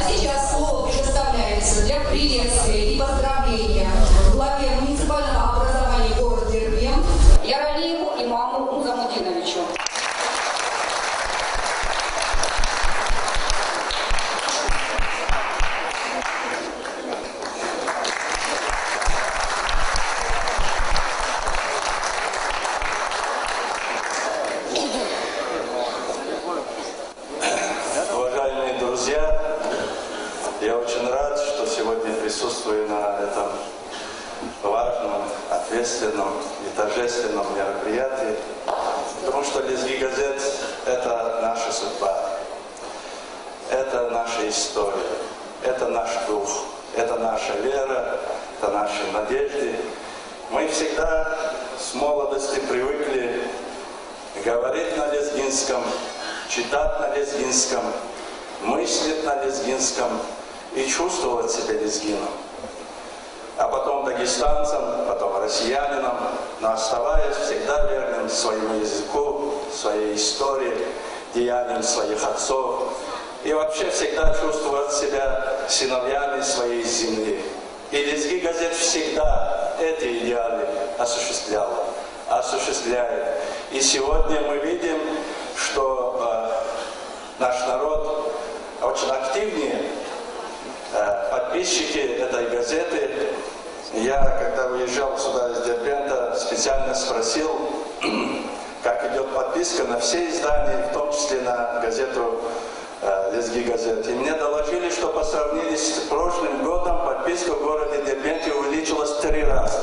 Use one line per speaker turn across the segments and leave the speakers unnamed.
сейчас слово предоставляется для приветствия и поздравления главе муниципального образования города Дербент Яралиеву имаму Музамудиновичу.
Уважаемые друзья, я очень рад, что сегодня присутствую на этом важном, ответственном и торжественном мероприятии, потому что Лезги газет – это наша судьба, это наша история, это наш дух, это наша вера, это наши надежды. Мы всегда с молодости привыкли говорить на лезгинском, читать на лезгинском, мыслить на лезгинском и чувствовать себя лезгином. А потом дагестанцам, потом россиянином, но оставаясь всегда верным своему языку, своей истории, деяниям своих отцов. И вообще всегда чувствовать себя сыновьями своей земли. И Лезги газет всегда эти идеалы осуществляла, осуществляет. И сегодня мы видим, что наш народ очень активнее, подписчики этой газеты. Я, когда уезжал сюда из Дербента, специально спросил, как идет подписка на все издания, в том числе на газету Лезги газет. И мне доложили, что по сравнению с прошлым годом подписка в городе Дербенте увеличилась в 3 раза.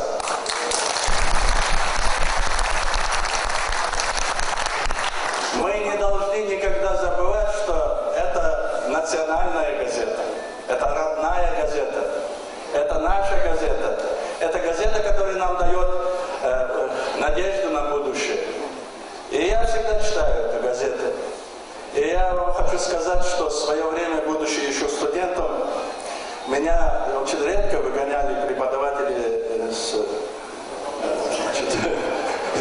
Мы не должны никогда забывать, что это национальная газета, это родная газета, это наша газета, это газета, которая нам дает надежду на будущее. И я всегда читаю эту газету. И я вам хочу сказать, что в свое время, будучи еще студентом, меня очень редко выгоняли преподаватели с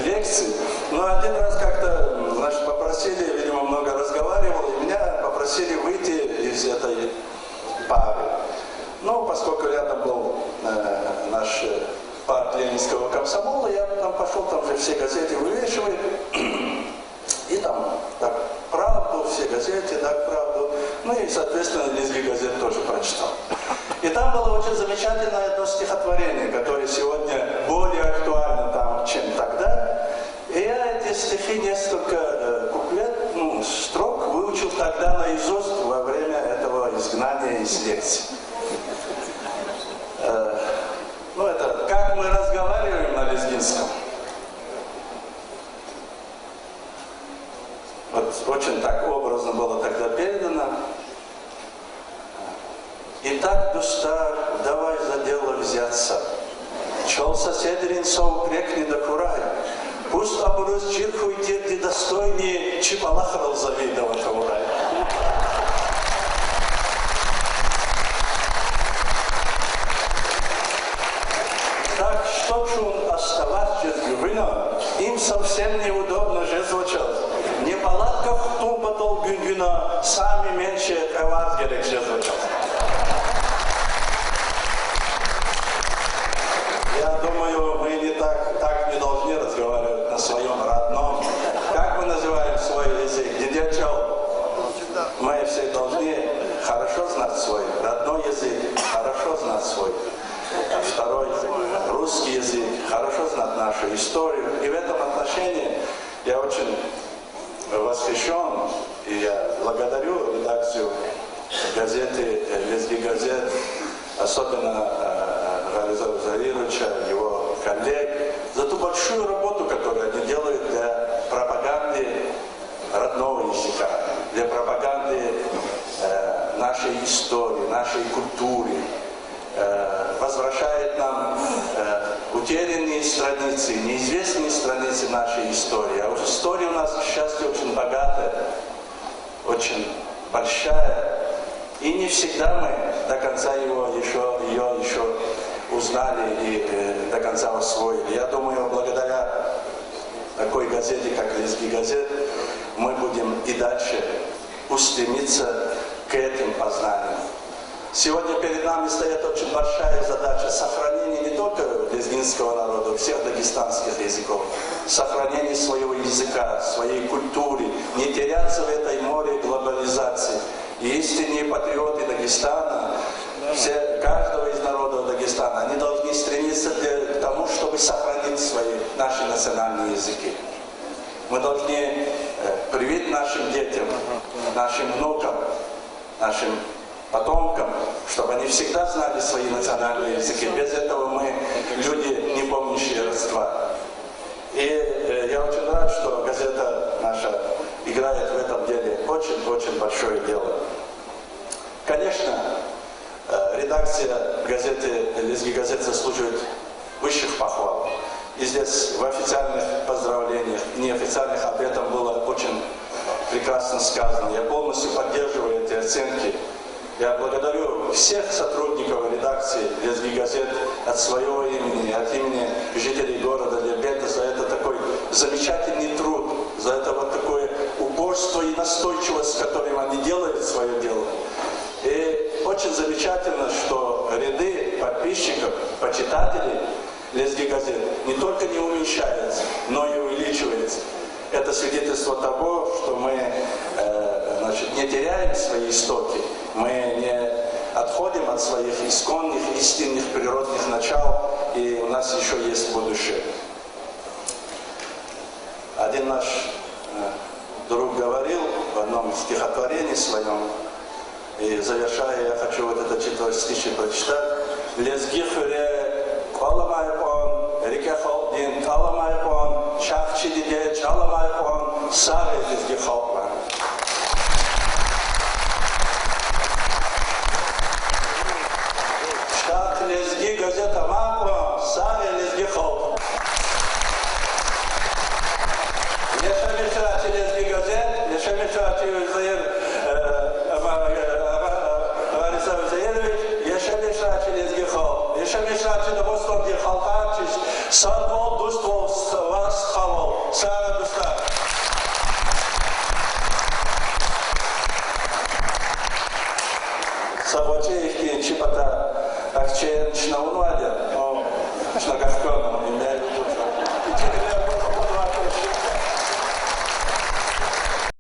лекций. Но один раз как-то, значит, попросили, видимо, много разговаривал, и меня попросили выйти из этой пары. Ну, поскольку рядом был наш парк Ленинского комсомола, я там пошел, там же все газеты вывешивают, и там так правду, все газеты, так правду. Ну и, соответственно, Лезги газет тоже прочитал. И там было очень замечательное одно стихотворение, которое сегодня более актуально там, чем тогда. И я эти стихи, несколько строк выучил тогда наизусть во время этого изгнания из лекций. Ну это, как мы разговариваем на лезгинском. Вот очень так образно было тогда передано. Итак, дуста, давай за дело взяться. Чел соседрин соукрекни да курай. Пусть образ чирху и дерди достойнее, чипалахрал завидовать урай. Так что ж он оставаться гювина, им совсем неудобно же звучать. Неполадка в том потол гюнгюна, сами меньше вас герек же звучат. Я думаю, мы не так не должны разговаривать на своем родном. Как мы называем свой язык? Дедячел. Мы все должны хорошо знать свой родной язык, хорошо знать свой второй русский язык, хорошо знать нашу историю. И в этом отношении я очень восхищен, и я благодарю редакцию газеты «Лезги газет», особенно Гализа Завировича, его коллег, за ту большую работу, которую они делают для пропаганды родного языка, для пропаганды нашей истории, нашей культуры, возвращает нам утерянные страницы, неизвестные страницы нашей истории. А история у нас, к счастью, очень богатая, очень большая. И не всегда мы до конца ее еще узнали и до конца усвоили. Я думаю, благодаря такой газете, как «Лезги газет», мы будем и дальше устремиться к этим познаниям. Сегодня перед нами стоит очень большая задача сохранения не только лезгинского народа, всех дагестанских языков, сохранения своего языка, своей культуры, не теряться в этой море глобализации. И истинные патриоты Дагестана, каждого из народов Дагестана, они должны стремиться к тому, чтобы сохранить наши национальные языки. Мы должны привить нашим детям, нашим внукам, нашим потомкам, чтобы они всегда знали свои национальные языки. Без этого мы люди, не помнящие родства. И я очень рад, что газета наша играет в этом деле очень-очень большое дело. Конечно, редакция газеты, Лезги газет заслуживает высших похвал. И здесь в официальных поздравлениях, неофициальных об этом было очень прекрасно сказано. Я полностью поддерживаю эти оценки. Я благодарю всех сотрудников редакции Лезги газет от своего имени, от имени жителей города Дербента за это такой замечательный труд, за это вот такое упорство и настойчивость, с которым они делают свое дело. И очень замечательно, что ряды подписчиков, почитателей Лезги газет не только не уменьшаются, но и увеличиваются. Это свидетельство того, что мы не теряем свои истоки, мы не отходим от своих исконных, истинных, природных начал, и у нас еще есть будущее. Один наш друг говорил в одном стихотворении своем, и завершая, я хочу вот это 4 стихи прочитать. Лезги хюре каламайхон, реке халдин каламайхон, шахчи диде чаламайхон, сары лезги халпан. Штат Лезги газета Маква, сары лезги халпан. Yaşamışlar Lezgi gazet, yaşamışlar Zahir Varisa Zahiroviç, yaşamışlar Lezgi halk, yaşamışlar Vostok'ta halka açış, sağ dostum vas halal, sağ dostlar. Sabahçı Çipata, Akçeyen Şnavunvadia, Şnagahkon,